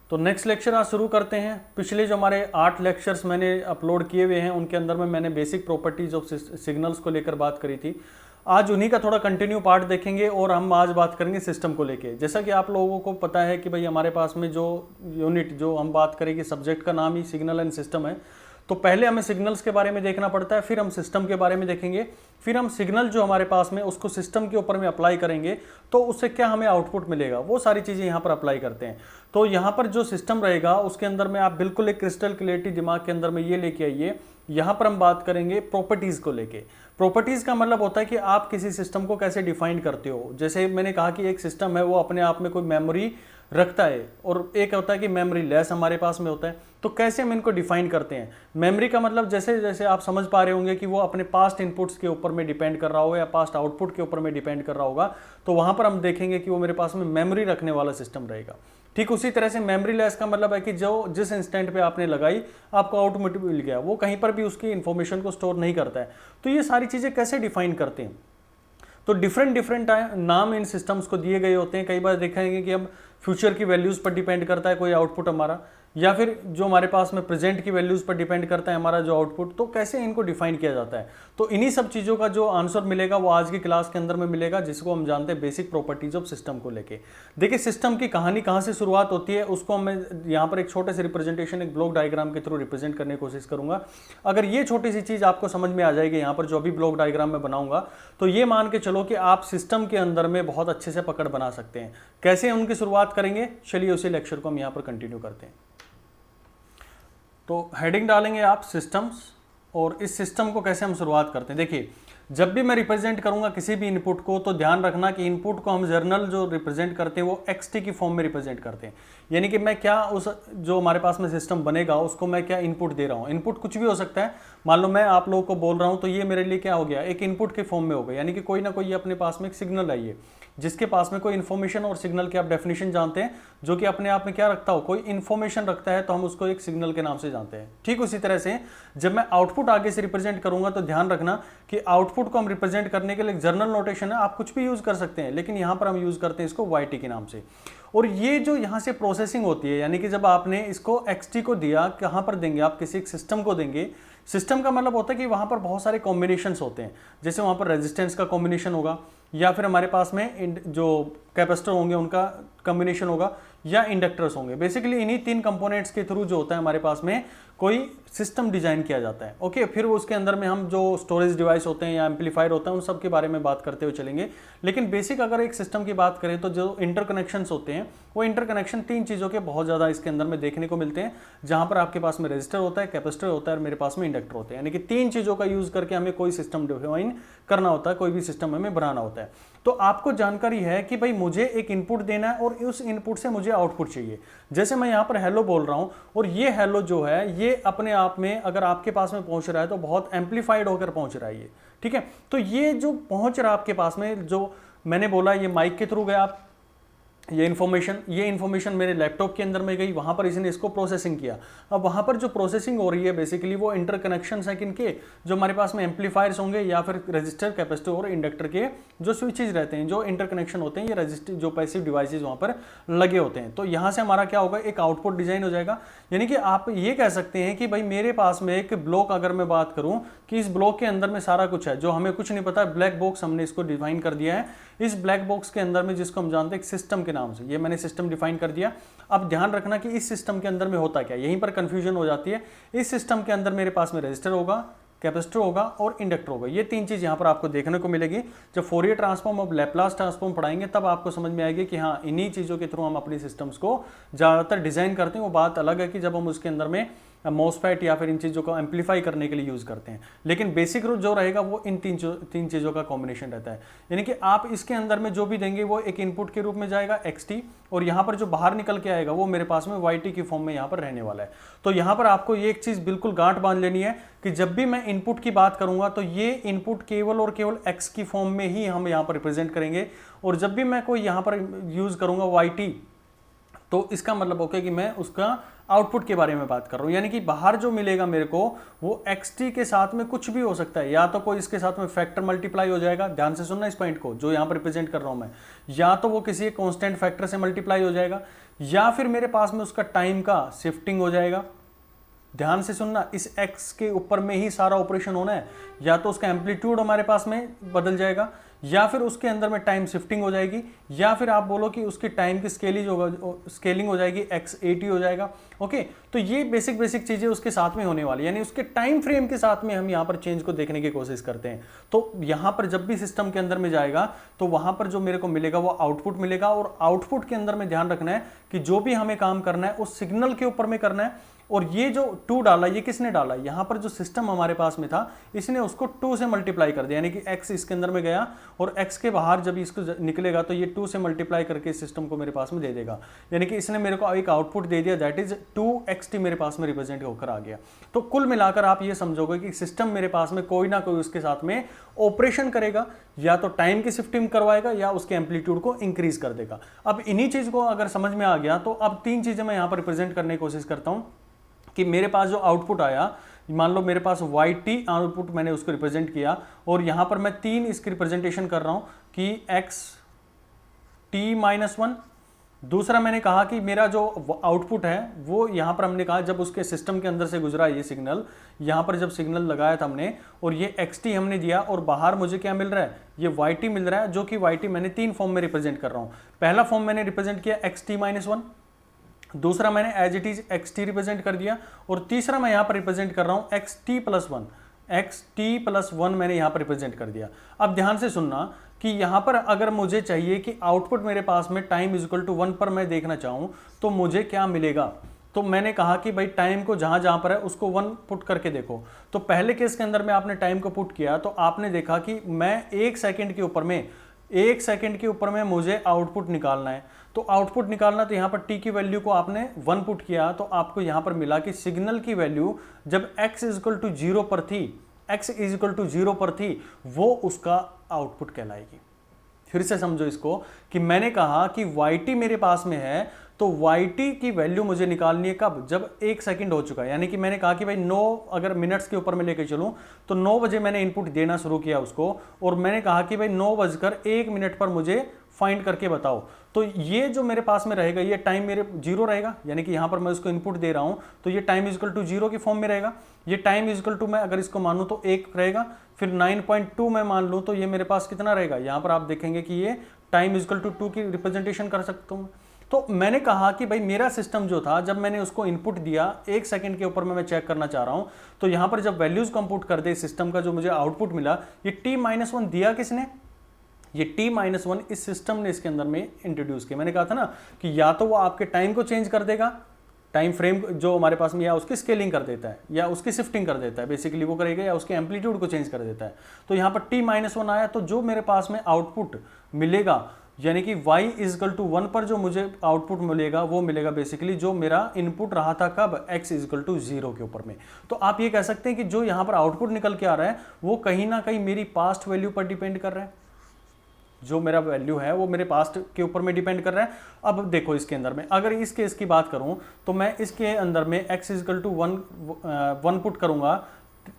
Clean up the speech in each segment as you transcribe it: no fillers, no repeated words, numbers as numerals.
तो next lecture आज शुरू करते हैं। पिछले जो हमारे 8 लेक्चर्स मैंने अपलोड किए हुए हैं उनके अंदर में मैंने बेसिक प्रॉपर्टीज ऑफ सिग्नल्स को लेकर बात करी थी। आज उन्हीं का थोड़ा कंटिन्यू पार्ट देखेंगे और हम आज बात करेंगे सिस्टम को लेके। जैसा कि आप लोगों को पता है कि भाई हमारे पास में जो यूनिट जो हम बात करेंगे सब्जेक्ट का नाम ही सिग्नल एंड सिस्टम है। तो पहले हमें सिग्नल्स के बारे में देखना पड़ता है, फिर हम सिस्टम के बारे में देखेंगे, फिर हम सिग्नल जो हमारे पास में उसको सिस्टम के ऊपर में अप्लाई करेंगे तो उससे क्या हमें आउटपुट मिलेगा, वो सारी चीज़ें यहाँ पर अप्लाई करते हैं। तो यहाँ पर जो सिस्टम रहेगा उसके अंदर में आप बिल्कुल एक क्रिस्टल क्लियरिटी दिमाग के अंदर में ये लेके आइए। यहाँ पर हम बात करेंगे प्रॉपर्टीज़ को लेके। प्रॉपर्टीज़ का मतलब होता है कि आप किसी सिस्टम को कैसे डिफाइन करते हो। जैसे मैंने कहा कि एक सिस्टम है वो अपने आप में कोई मेमोरी रखता है और एक होता है कि मेमोरी लेस हमारे पास में होता है। तो कैसे हम इनको डिफाइन करते हैं। मेमोरी का मतलब जैसे जैसे आप समझ पा रहे होंगे कि वो अपने पास्ट इनपुट्स के ऊपर में डिपेंड कर रहा होगा या पास्ट आउटपुट के ऊपर में डिपेंड कर रहा होगा, तो वहाँ पर हम देखेंगे कि वो मेरे पास में मेमोरी रखने वाला सिस्टम रहेगा। ठीक उसी तरह से मेमोरी लेस का मतलब है कि जो जिस इंस्टेंट पे आपने लगाई आपको आउटपुट मिल गया, वो कहीं पर भी उसकी इन्फॉर्मेशन को स्टोर नहीं करता है। तो ये सारी चीज़ें कैसे डिफाइन करते हैं, तो डिफरेंट नाम इन सिस्टम्स को दिए गए होते हैं। कई बार देखेंगे कि अब फ्यूचर की वैल्यूज़ पर डिपेंड करता है कोई आउटपुट हमारा, या फिर जो हमारे पास में प्रेजेंट की वैल्यूज़ पर डिपेंड करता है हमारा जो आउटपुट। तो कैसे इनको डिफाइन किया जाता है, तो इन्हीं सब चीज़ों का जो आंसर मिलेगा वो आज की क्लास के अंदर में मिलेगा, जिसको हम जानते हैं बेसिक प्रॉपर्टीज ऑफ सिस्टम को लेके। देखिए सिस्टम की कहानी कहाँ से शुरुआत होती है उसको मैं यहाँ पर एक छोटे से रिप्रेजेंटेशन एक ब्लॉक डायग्राम के थ्रू रिप्रेजेंट करने की कोशिश करूँगा। अगर ये छोटी सी चीज़ आपको समझ में आ जाएगी यहाँ पर जो अभी ब्लॉक डायग्राम में बनाऊंगा, तो ये मान के चलो कि आप सिस्टम के अंदर में बहुत अच्छे से पकड़ बना सकते हैं। कैसे उनकी शुरुआत करेंगे, चलिए उसी लेक्चर को हम यहाँ पर कंटिन्यू करते हैं। तो हेडिंग डालेंगे आप सिस्टम्स, और इस सिस्टम को कैसे हम शुरुआत करते हैं। देखिए जब भी मैं रिप्रेजेंट करूंगा किसी भी इनपुट को, तो ध्यान रखना कि इनपुट को हम जर्नल जो रिप्रेजेंट करते हैं वो एक्सटी की फॉर्म में रिप्रेजेंट करते हैं। यानी कि मैं क्या उस जो हमारे पास में सिस्टम बनेगा उसको मैं क्या इनपुट दे रहा हूँ। इनपुट कुछ भी हो सकता है, मान लो मैं आप लोगों को बोल रहा हूँ तो ये मेरे लिए क्या हो गया, एक इनपुट के फॉर्म में हो गया। यानी कि कोई ना कोई अपने पास में एक सिग्नल है, ये जिसके पास में कोई इन्फॉर्मेशन, और सिग्नल की आप डेफिनेशन जानते हैं, जो कि अपने आप में क्या रखता हो, कोई इन्फॉर्मेशन रखता है, तो हम उसको एक सिग्नल के नाम से जानते हैं। ठीक उसी तरह से जब मैं आउटपुट आगे से रिप्रेजेंट करूंगा तो ध्यान रखना कि आउटपुट को हम रिप्रेजेंट करने के लिए जर्नल नोटेशन है, आप कुछ भी यूज कर सकते हैं, लेकिन यहां पर हम यूज करते हैं इसको वाईटी के नाम से। और ये जो यहाँ से प्रोसेसिंग होती है, यानी कि जब आपने इसको एक्सटी को दिया, कहाँ पर देंगे आप, किसी एक सिस्टम को देंगे। सिस्टम का मतलब होता है कि वहाँ पर बहुत सारे कॉम्बिनेशंस होते हैं, जैसे वहाँ पर रेजिस्टेंस का कॉम्बिनेशन होगा, या फिर हमारे पास में जो कैपेसिटर होंगे उनका कॉम्बिनेशन होगा, या इंडक्टर्स होंगे। बेसिकली इन्हीं 3 कंपोनेंट्स के थ्रू जो होता है हमारे पास में कोई सिस्टम डिजाइन किया जाता है। ओके, फिर उसके अंदर में हम जो स्टोरेज डिवाइस होते हैं या एम्पलीफायर होता है उन सब के बारे में बात करते हुए चलेंगे। लेकिन बेसिक अगर एक सिस्टम की बात करें तो जो इंटरकनेक्शंस होते हैं वो इंटरकनेक्शन 3 चीज़ों के बहुत ज़्यादा इसके अंदर में देखने को मिलते हैं, जहाँ पर आपके पास में रजिस्टर होता है, कैपेसिटर होता है और मेरे पास में इंडक्टर होते हैं। यानी कि 3 चीज़ों का यूज़ करके हमें कोई सिस्टम डिफाइन करना होता है, कोई भी सिस्टम हमें बनाना होता है। तो आपको जानकारी है कि भाई मुझे एक इनपुट देना है और उस इनपुट से मुझे आउटपुट चाहिए। जैसे मैं यहाँ पर हेलो बोल रहा हूँ, और ये हेलो जो है ये अपने आप में अगर आपके पास में पहुंच रहा है तो बहुत एम्पलीफाइड होकर पहुंच रहा है ये। ठीक है, तो ये जो पहुंच रहा है आपके पास में, जो मैंने बोला ये माइक के थ्रू गया, ये इन्फॉर्मेशन मेरे लैपटॉप के अंदर में गई, वहाँ पर इसने इसको प्रोसेसिंग किया। अब वहाँ पर जो प्रोसेसिंग हो रही है बेसिकली वो इंटरकनेक्शंस है किनके, जो हमारे पास में एम्पलीफायर्स होंगे या फिर रजिस्टर, कैपेसिटर और इंडक्टर के जो स्विचेज रहते हैं, जो इंटरकनेक्शन होते हैं, ये रजिस्टर जो पैसिव डिवाइसेज वहाँ पर लगे होते हैं। तो यहाँ से हमारा क्या होगा, एक आउटपुट डिजाइन हो जाएगा। यानी कि आप ये कह सकते हैं कि भाई मेरे पास में एक ब्लॉक, अगर मैं बात करूँ कि इस ब्लॉक के अंदर में सारा कुछ है, जो हमें कुछ नहीं पता, ब्लैक बॉक्स हमने इसको डिफाइन कर दिया है। इस ब्लैक बॉक्स के अंदर में जिसको हम जानते हैं सिस्टम के नाम से, ये मैंने सिस्टम डिफाइन कर दिया। अब ध्यान रखना कि इस सिस्टम के अंदर में होता क्या, यहीं पर कंफ्यूजन हो जाती है। इस सिस्टम के अंदर मेरे पास में रजिस्टर होगा, कैपेसिटर होगा और इंडक्टर होगा। ये 3 चीज यहाँ पर आपको देखने को मिलेगी। जब फोरियर ट्रांसफॉर्म और लैप्लास ट्रांसफॉर्म पढ़ाएंगे तब आपको समझ में आएगी कि हाँ इन्हीं चीज़ों के थ्रू हम अपनी सिस्टम्स को ज़्यादातर डिजाइन करते हैं। वो बात अलग है कि जब हम उसके अंदर में मॉसफेट या फिर इन चीज़ों को एम्पलीफाई करने के लिए यूज़ करते हैं, लेकिन बेसिक रूट जो रहेगा वो इन तीन चीज़ों का कॉम्बिनेशन रहता है। यानी कि आप इसके अंदर में जो भी देंगे वो एक इनपुट के रूप में जाएगा एक्सटी, और यहाँ पर जो बाहर निकल के आएगा वो मेरे पास में वाईटी की फॉर्म में यहाँ पर रहने वाला है। तो यहाँ पर आपको ये एक चीज़ बिल्कुल गांठ बांध लेनी है कि जब भी मैं इनपुट की बात करूँगा तो ये इनपुट केवल और केवल एक्स की फॉर्म में ही हम यहाँ पर रिप्रेजेंट करेंगे, और जब भी मैं कोई यहाँ पर यूज़ करूँगा वाईटी, तो इसका मतलब ओके कि मैं उसका आउटपुट के बारे में बात कर रहा हूं, यानी कि बाहर जो मिलेगा मेरे को वो xt के साथ में कुछ भी हो सकता है, या तो कोई इसके साथ में फैक्टर मल्टीप्लाई हो जाएगा, ध्यान से सुनना इस पॉइंट को जो यहां पर रिप्रेजेंट कर रहा हूं मैं, या तो वो किसी एक कांस्टेंट फैक्टर से मल्टीप्लाई हो जाएगा, या फिर मेरे पास में उसका टाइम का शिफ्टिंग हो जाएगा। ध्यान से सुनना, इस x के ऊपर में ही सारा ऑपरेशन होना है, या तो उसका एम्पलीट्यूड हमारे पास में बदल जाएगा, या फिर उसके अंदर में टाइम शिफ्टिंग हो जाएगी, या फिर आप बोलो कि उसकी टाइम की स्केलिंग हो जाएगी, x80 हो जाएगा। ओके, तो ये बेसिक चीजें उसके साथ में होने वाली, यानी उसके टाइम फ्रेम के साथ में हम यहाँ पर चेंज को देखने की कोशिश करते हैं। तो यहाँ पर जब भी सिस्टम के अंदर में जाएगा तो वहां पर जो मेरे को मिलेगा वो आउटपुट मिलेगा, और आउटपुट के अंदर में ध्यान रखना है कि जो भी हमें काम करना है उस सिग्नल के ऊपर में करना है। और ये जो 2 डाला, ये किसने डाला, यहां पर जो सिस्टम हमारे पास में था इसने उसको 2 से मल्टीप्लाई कर दिया, यानी कि x इसके अंदर में गया और x के बाहर जब इसको निकलेगा तो ये 2 से मल्टीप्लाई करके सिस्टम को मेरे पास में दे देगा, यानी कि इसने मेरे को एक आउटपुट दे दिया, दैट इज 2xt मेरे पास में रिप्रेजेंट होकर आ गया। तो कुल मिलाकर आप ये समझोगे कि सिस्टम मेरे पास में कोई ना कोई उसके साथ में ऑपरेशन करेगा, या तो टाइम की शिफ्टिंग करवाएगा या उसके एम्पलीट्यूड को इंक्रीज कर देगा। अब इन्हीं चीज को अगर समझ में आ गया तो अब 3 चीजें मैं यहां पर रिप्रेजेंट करने की कोशिश करता हूं कि मेरे पास जो आउटपुट आया, मान लो मेरे पास yt आउटपुट मैंने उसको रिप्रेजेंट किया, और यहां पर मैं 3 इसकी रिप्रेजेंटेशन कर रहा हूं कि xt-1। दूसरा मैंने कहा कि मेरा जो आउटपुट है वो यहां पर हमने कहा जब उसके सिस्टम के अंदर से गुजरा ये सिग्नल, यहां पर जब सिग्नल लगाया था हमने और ये xt हमने दिया, और बाहर मुझे क्या मिल रहा है, ये yt मिल रहा है, जो कि yt मैंने 3 फॉर्म में रिप्रेजेंट कर रहा हूं। पहला फॉर्म मैंने रिप्रेजेंट किया xt-1, दूसरा मैंने as it is xt represent कर दिया, और तीसरा मैं यहां पर रिप्रेजेंट कर रहा हूं xt+1 मैंने यहां पर रिप्रेजेंट कर दिया। अब ध्यान से सुनना कि यहां पर अगर मुझे चाहिए कि आउटपुट मेरे पास में टाइम इक्वल टू 1 पर मैं देखना चाहूं तो मुझे क्या मिलेगा, तो मैंने कहा कि भाई टाइम को जहां जहां पर है उसको 1 पुट करके देखो। तो पहले केस के अंदर में आपने टाइम को पुट किया तो आपने देखा कि मैं 1 सेकंड के ऊपर में मुझे आउटपुट निकालना है। तो आउटपुट निकालना, तो यहां पर t की वैल्यू को आपने 1 पुट किया तो आपको यहां पर मिला कि सिग्नल की वैल्यू जब x इक्वल टू 0 पर थी वो उसका आउटपुट कहलाएगी। फिर से समझो इसको कि मैंने कहा कि yt मेरे पास में है तो yt की वैल्यू मुझे निकालनी है कब, जब 1 सेकंड हो चुका है, यानी कि मैंने कहा कि भाई 9 अगर मिनट्स के ऊपर में लेकर चलूं तो 9 बजे मैंने इनपुट देना शुरू किया उसको, और मैंने कहा कि भाई 9:01 पर मुझे फाइंड करके बताओ। तो ये जो मेरे पास में रहेगा ये टाइम मेरे 0 रहेगा, यानी कि यहां पर मैं उसको इनपुट दे रहा हूं तो ये टाइम इक्वल टू 0 की फॉर्म में रहेगा। ये टाइम इक्वल टू मैं अगर इसको मानूं तो 1 रहेगा, फिर 9.2 मैं मान लूं तो ये मेरे पास कितना रहेगा, यहां पर आप देखेंगे कि ये टाइम इक्वल टू 2 की रिप्रेजेंटेशन कर सकता हूं। तो मैंने कहा कि भाई मेरा सिस्टम जो था जब मैंने उसको इनपुट दिया 1 सेकंड के ऊपर में मैं चेक करना चाह रहा हूं, तो यहां पर जब वैल्यूज कंप्यूट कर दे सिस्टम का जो मुझे आउटपुट मिला, ये t-1 दिया किसने, ये t-1 इस सिस्टम ने इसके अंदर में इंट्रोड्यूस किया। मैंने कहा था ना कि या तो वो आपके टाइम को चेंज कर देगा, टाइम फ्रेम जो हमारे पास में, या उसकी स्केलिंग कर देता है या उसकी शिफ्टिंग कर देता है, बेसिकली वो करेगा, या उसके एम्पलीट्यूड को चेंज कर देता है। तो यहाँ पर t-1 आया तो जो मेरे पास में आउटपुट मिलेगा, यानी कि y इक्वल टू 1 पर जो मुझे आउटपुट मिलेगा वो मिलेगा बेसिकली जो मेरा इनपुट रहा था कब, x इक्वल टू 0 के ऊपर में। तो आप ये कह सकते हैं कि जो यहाँ पर आउटपुट निकल के आ रहा है वो कहीं ना कहीं मेरी पास्ट वैल्यू पर डिपेंड कर रहा है, जो मेरा वैल्यू है वो मेरे पास्ट के ऊपर में डिपेंड कर रहा है। अब देखो इसके अंदर में अगर इस केस की बात करूं तो मैं इसके अंदर में x इक्वल टू 1 पुट करूंगा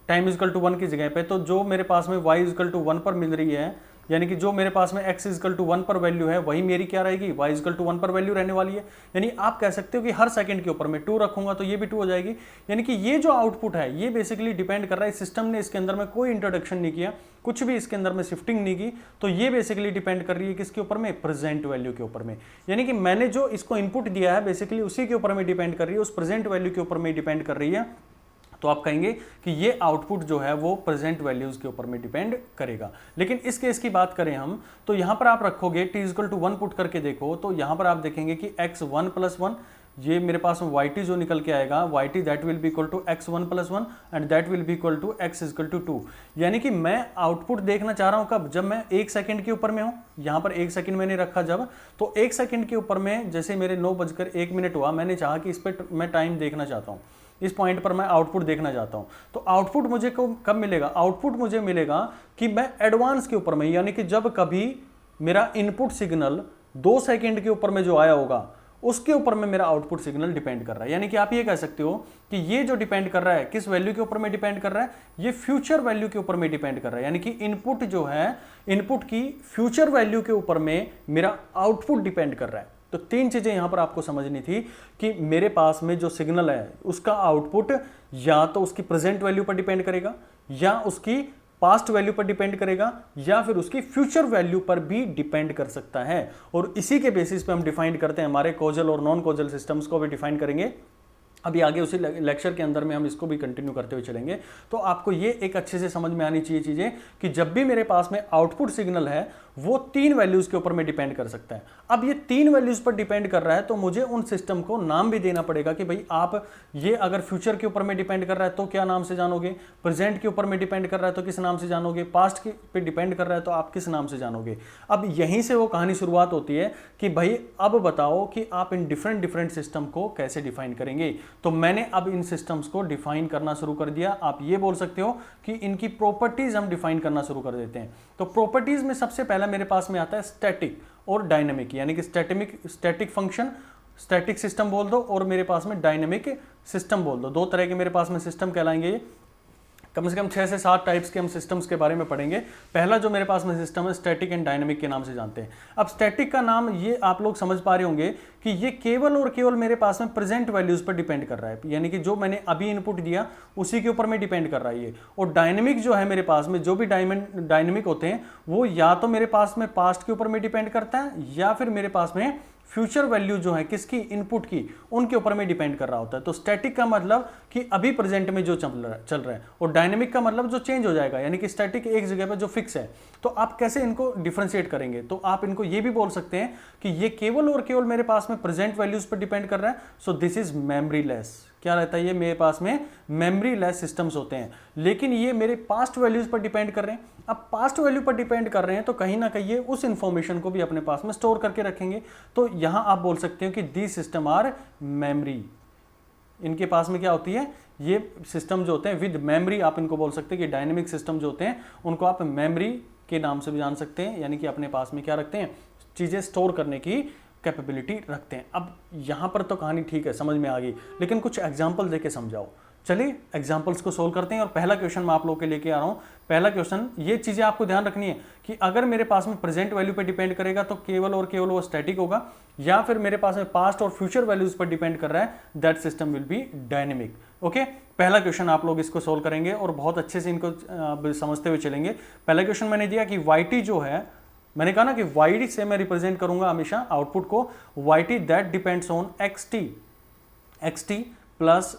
टाइम इक्वल टू 1 की जगह पे, तो जो मेरे पास में y इक्वल टू 1 पर मिल रही है, यानी कि जो मेरे पास में x इक्वल टू 1 पर वैल्यू है वही मेरी क्या रहेगी, y इक्वल टू 1 पर वैल्यू रहने वाली है। यानी आप कह सकते हो कि हर सेकंड के ऊपर में 2 रखूंगा तो ये भी 2 हो जाएगी। यानी कि ये जो आउटपुट है ये बेसिकली डिपेंड कर रहा है, सिस्टम ने इसके अंदर में कोई इंट्रोडक्शन नहीं किया, कुछ भी इसके अंदर में शिफ्टिंग नहीं की, तो ये बेसिकली डिपेंड कर रही है किसके ऊपर में, प्रेजेंट वैल्यू के ऊपर में। यानी कि मैंने जो इसको इनपुट दिया है बेसिकली उसी के ऊपर में डिपेंड कर रही है, उस प्रेजेंट वैल्यू के ऊपर में डिपेंड कर रही है। तो आप कहेंगे कि ये आउटपुट जो है वो प्रेजेंट वैल्यूज के ऊपर में डिपेंड करेगा। लेकिन इस केस की बात करें हम तो यहां पर आप रखोगे t इक्वल टू 1 पुट करके देखो, तो यहां पर आप देखेंगे कि x1 प्लस 1, ये मेरे पास में yt जो निकल के आएगा yt that will be equal to x1 plus 1 and that will be equal to x equal to 2। यानी कि मैं आउटपुट देखना चाह रहा हूं कब, जब मैं 1 सेकंड के ऊपर में हूं। यहां पर 1 सेकंड मैंने रखा जब, तो 1 सेकंड के ऊपर में जैसे मेरे 9:01 हुआ, मैंने चाहा कि इस पर मैं टाइम देखना चाहता हूं, इस पॉइंट पर मैं आउटपुट देखना चाहता हूं। तो आउटपुट मुझे कब मिलेगा, आउटपुट मुझे मिलेगा कि मैं एडवांस के ऊपर में, यानी कि जब कभी मेरा इनपुट सिग्नल 2 सेकंड के ऊपर में जो आया होगा उसके ऊपर में मेरा आउटपुट सिग्नल डिपेंड कर रहा है। यानी कि आप ये कह सकते हो कि ये जो डिपेंड कर रहा है किस वैल्यू के ऊपर में डिपेंड कर रहा है, ये फ्यूचर वैल्यू के ऊपर में डिपेंड कर रहा है। यानी कि इनपुट जो है, इनपुट की फ्यूचर वैल्यू के ऊपर में मेरा आउटपुट डिपेंड कर रहा है। तो तीन चीजें यहां पर आपको समझनी थी कि मेरे पास में जो सिग्नल है उसका आउटपुट या तो उसकी प्रेजेंट वैल्यू पर डिपेंड करेगा, या उसकी पास्ट वैल्यू पर डिपेंड करेगा, या फिर उसकी फ्यूचर वैल्यू पर भी डिपेंड कर सकता है। और इसी के बेसिस पे हम डिफाइन करते हैं हमारे कॉजल और नॉन कॉजल सिस्टम्स को भी डिफाइन करेंगे। अभी आगे उसी लेक्चर के अंदर में हम इसको भी कंटिन्यू करते हुए चलेंगे। तो आपको ये एक अच्छे से समझ में आनी चाहिए चीजें कि जब भी मेरे पास में आउटपुट सिग्नल है वो तीन वैल्यूज के ऊपर में डिपेंड कर सकता है। अब ये तीन वैल्यूज पर डिपेंड कर रहा है तो मुझे उन सिस्टम को नाम भी देना पड़ेगा कि भाई आप ये अगर फ्यूचर के ऊपर में डिपेंड कर रहा है तो क्या नाम से जानोगे, प्रेजेंट के ऊपर में डिपेंड कर रहा है तो किस नाम से जानोगे, पास्ट के पे डिपेंड कर रहा है तो आप किस नाम से जानोगे। अब यहीं से वो कहानी शुरुआत होती है कि भाई अब बताओ कि आप इन डिफरेंट सिस्टम को कैसे डिफाइन करेंगे। तो मैंने अब इन सिस्टम्स को डिफाइन करना शुरू कर दिया। आप ये बोल सकते हो कि इनकी प्रॉपर्टीज हम डिफाइन करना शुरू कर देते हैं। तो प्रॉपर्टीज में सबसे पहला मेरे पास में आता है स्टैटिक और डायनेमिक, यानी कि स्टैटिक फंक्शन, स्टैटिक सिस्टम बोल दो, और मेरे पास में डायनेमिक सिस्टम बोल दो। दो तरह के मेरे पास में सिस्टम कहलाएंगे। कम से कम 6 से 7 टाइप्स के हम सिस्टम्स के बारे में पढ़ेंगे। पहला जो मेरे पास में सिस्टम है स्टैटिक एंड डायनेमिक के नाम से जानते हैं। अब स्टैटिक का नाम ये आप लोग समझ पा रहे होंगे कि ये केवल और केवल मेरे पास में प्रेजेंट वैल्यूज पर डिपेंड कर रहा है, यानी कि जो मैंने अभी इनपुट दिया उसी के ऊपर में डिपेंड कर रहा है ये। और डायनेमिक जो है मेरे पास में, जो भी डायनेमिक होते हैं वो या तो मेरे पास में पास्ट के ऊपर में डिपेंड करता है, या फिर मेरे पास में फ्यूचर वैल्यू जो है किसकी, इनपुट की, उनके ऊपर में डिपेंड कर रहा होता है। तो स्टैटिक का मतलब कि अभी प्रेजेंट में जो चल रहा है, और डायनेमिक का मतलब जो चेंज हो जाएगा, यानी कि स्टैटिक एक जगह पर जो फिक्स है। तो आप कैसे इनको डिफरेंशिएट करेंगे, तो आप इनको ये भी बोल सकते हैं कि ये केवल और केवल मेरे पास में प्रेजेंट वैल्यूज पर डिपेंड कर रहा है। So this is memory less. क्या रहता है, ये मेरे पास में मेमोरी लेस सिस्टम्स होते हैं। लेकिन ये मेरे पास्ट वैल्यूज पर डिपेंड कर रहे हैं। अब पास्ट वैल्यू पर डिपेंड कर रहे हैं तो कहीं ना कहीं ये उस इंफॉर्मेशन को भी अपने पास में स्टोर करके रखेंगे। तो यहां आप बोल सकते हो कि दीज सिस्टम आर मेमोरी। इनके पास में क्या होती है, ये सिस्टम जो होते हैं विद मेमोरी, आप इनको बोल सकते हैं कि डायनेमिक सिस्टम जो होते हैं उनको आप मेमोरी के नाम से भी जान सकते हैं, यानी कि अपने पास में क्या रखते हैं, चीजें स्टोर करने की कैपेबिलिटी रखते हैं। अब यहां पर तो कहानी ठीक है, समझ में आ गई, लेकिन कुछ एग्जाम्पल देके समझाओ। चलिए एग्जाम्पल्स को सोल्व करते हैं। और पहला क्वेश्चन मैं आप लोगों के लेके आ रहा हूं। पहला क्वेश्चन, ये चीजें आपको ध्यान रखनी है कि अगर मेरे पास में प्रेजेंट वैल्यू पे डिपेंड करेगा तो केवल और केवल वो स्टैटिक होगा, या फिर मेरे पास में पास्ट और फ्यूचर वैल्यूज पर डिपेंड कर रहा है, that system will be dynamic. Okay, पहला क्वेश्चन आप लोग इसको सोल्व करेंगे और बहुत अच्छे से इनको समझते हुए चलेंगे। पहला क्वेश्चन मैंने दिया कि yt जो है, मैंने कहा ना कि yt से मैं रिप्रेजेंट करूंगा हमेशा आउटपुट को, yt that depends on xt plus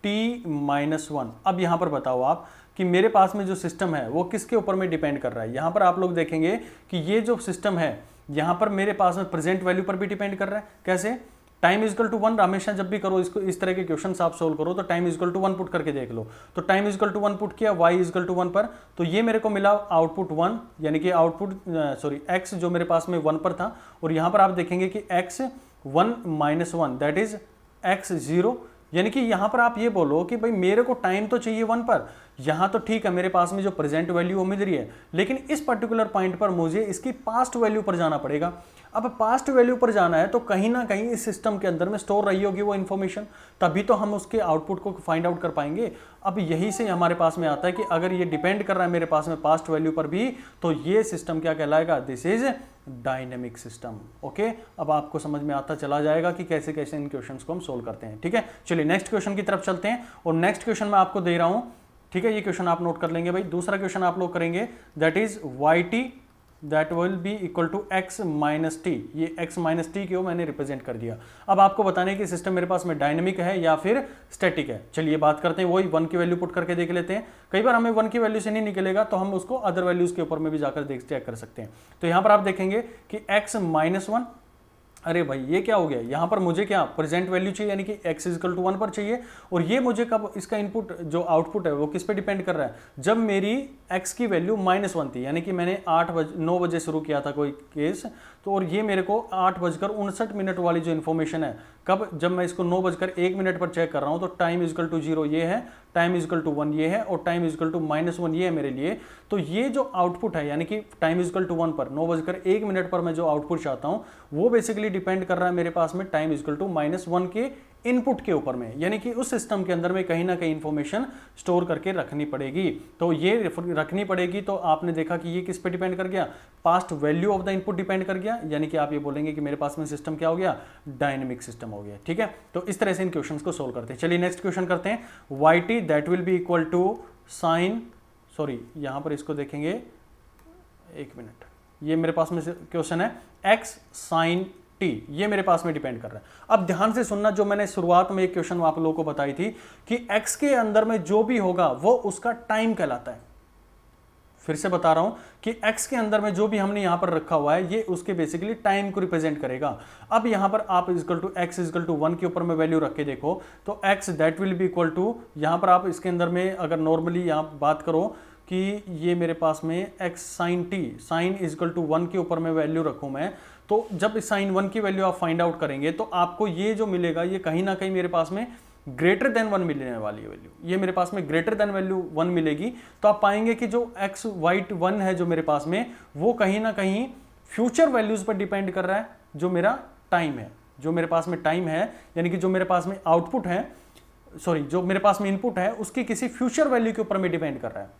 xt-1। अब यहां पर बताओ आप कि मेरे पास में जो सिस्टम है वो किसके ऊपर में डिपेंड कर रहा है। यहां पर आप लोग देखेंगे कि ये जो सिस्टम है यहां पर मेरे पास में प्रेजेंट वैल्यू पर भी डिपेंड कर रहा है। कैसे, टाइम इजकल टू 1 हमेशा जब भी करो इसको, इस तरह के क्वेश्चन आप सोल्व करो तो टाइम इजकल टू 1 पुट करके देख लो। तो टाइम इजकल टू 1 पुट किया, y इजकल टू 1 पर, तो ये मेरे को मिला आउटपुट 1, यानी कि आउटपुट x जो मेरे पास में 1 पर था, और यहां पर आप देखेंगे कि x 1 minus 1 that is x 0। यानी कि यहां पर आप ये बोलो कि भाई मेरे को टाइम तो चाहिए 1 पर, यहां तो ठीक है मेरे पास में जो प्रेजेंट वैल्यू वो मिल रही है, लेकिन इस पर्टिकुलर पॉइंट पर मुझे इसकी पास्ट वैल्यू पर जाना पड़ेगा। अब पास्ट वैल्यू पर जाना है तो कहीं ना कहीं इस सिस्टम के अंदर में स्टोर रही होगी वो इन्फॉर्मेशन, तभी तो हम उसके आउटपुट को फाइंड आउट कर पाएंगे। अब यही से हमारे पास में आता है कि अगर ये डिपेंड कर रहा है मेरे पास में पास्ट वैल्यू पर भी, तो ये सिस्टम क्या कहलाएगा, this is dynamic system. Okay, अब आपको समझ में आता चला जाएगा कि कैसे कैसे इन क्वेश्चंस को हम सोल्व करते हैं। ठीक है, चलिए नेक्स्ट क्वेश्चन की तरफ चलते हैं। और नेक्स्ट क्वेश्चन मैं आपको दे रहा हूं, ठीक है, ये क्वेश्चन आप नोट कर लेंगे भाई। दूसरा क्वेश्चन आप लोग करेंगे, that is yt that will be equal to x minus T. ये x माइनस टी को मैंने रिप्रेजेंट कर दिया। अब आपको बताने कि सिस्टम मेरे पास में डायनेमिक है या फिर स्टैटिक है। चलिए बात करते हैं, वही 1 की वैल्यू पुट करके देख लेते हैं। कई बार हमें 1 की वैल्यू से नहीं निकलेगा तो हम उसको अदर वैल्यूज के ऊपर में भी जाकर चेक कर सकते हैं। तो यहां पर आप देखेंगे कि x माइनस 1, अरे भाई ये क्या हो गया, यहां पर मुझे क्या प्रेजेंट वैल्यू चाहिए, यानी कि x इक्वल टू 1 पर चाहिए। और ये मुझे कब, इसका इनपुट जो आउटपुट है वो किस पे डिपेंड कर रहा है, जब मेरी x की वैल्यू -1 थी, यानी कि मैंने 9 बजे शुरू किया था कोई केस, तो और ये मेरे को 8:59 वाली जो इन्फॉर्मेशन है, कब, जब मैं इसको 9:01 पर चेक कर रहा हूं तो टाइम इजकल टू 0 ये है, टाइम इजकल टू 1 ये है और टाइम इजकल टू -1 ये है मेरे लिए। तो ये जो आउटपुट है यानी कि टाइम इजकल टू 1 पर 9:01 पर मैं जो आउटपुट चाहता हूं वो बेसिकली डिपेंड कर रहा है मेरे पास में टाइम इजकल टू -1 के इनपुट के ऊपर में, यानी कि उस सिस्टम के अंदर में कहीं ना कहीं इंफॉर्मेशन स्टोर करके रखनी पड़ेगी। तो ये रखनी पड़ेगी, तो आपने देखा कि ये किस पे डिपेंड कर गया, past value of the input depend कर गया, यानी कि आप ये बोलेंगे कि मेरे पास में सिस्टम क्या हो गया, डायनेमिक सिस्टम हो गया। ठीक है, तो इस तरह से इन क्वेश्चंस को सोल्व करते हैं। चलिए नेक्स्ट क्वेश्चन करते हैं। yt that will be equal to sine, sorry यहां पर इसको देखेंगे, एक मिनट, ये मेरे पास में क्वेश्चन है x sin t, ये मेरे पास में डिपेंड कर रहा है। अब ध्यान से सुनना, जो मैंने शुरुआत में एक क्वेश्चन आप लोगों को बताई थी कि x के अंदर में जो भी होगा वो उसका टाइम कहलाता है। फिर से बता रहा हूं कि x के अंदर में जो भी हमने यहां पर रखा हुआ है ये उसके बेसिकली टाइम को रिप्रेजेंट करेगा। अब यहां पर आप equal to x equal to 1 के ऊपर में वैल्यू रख के देखो तो x that will be equal to, यहां पर आप इसके अंदर में अगर नॉर्मली यहां बात करो कि ये मेरे पास में x sine t, sine equal to 1 के ऊपर में वैल्यू रखूं मैं, तो जब साइन 1 की वैल्यू आप फाइंड आउट करेंगे तो आपको ये जो मिलेगा ये कहीं ना कहीं मेरे पास में ग्रेटर देन 1 मिलने वाली है वैल्यू, ये मेरे पास में ग्रेटर देन वैल्यू 1 मिलेगी। तो आप पाएंगे कि जो x वाइट 1 है जो मेरे पास में, वो कहीं ना कहीं फ्यूचर वैल्यूज पर डिपेंड कर रहा है, जो मेरा टाइम है, जो मेरे पास में टाइम है, यानी कि जो मेरे पास में आउटपुट है, सॉरी जो मेरे पास में इनपुट है उसकी किसी फ्यूचर वैल्यू के ऊपर में डिपेंड कर रहा है।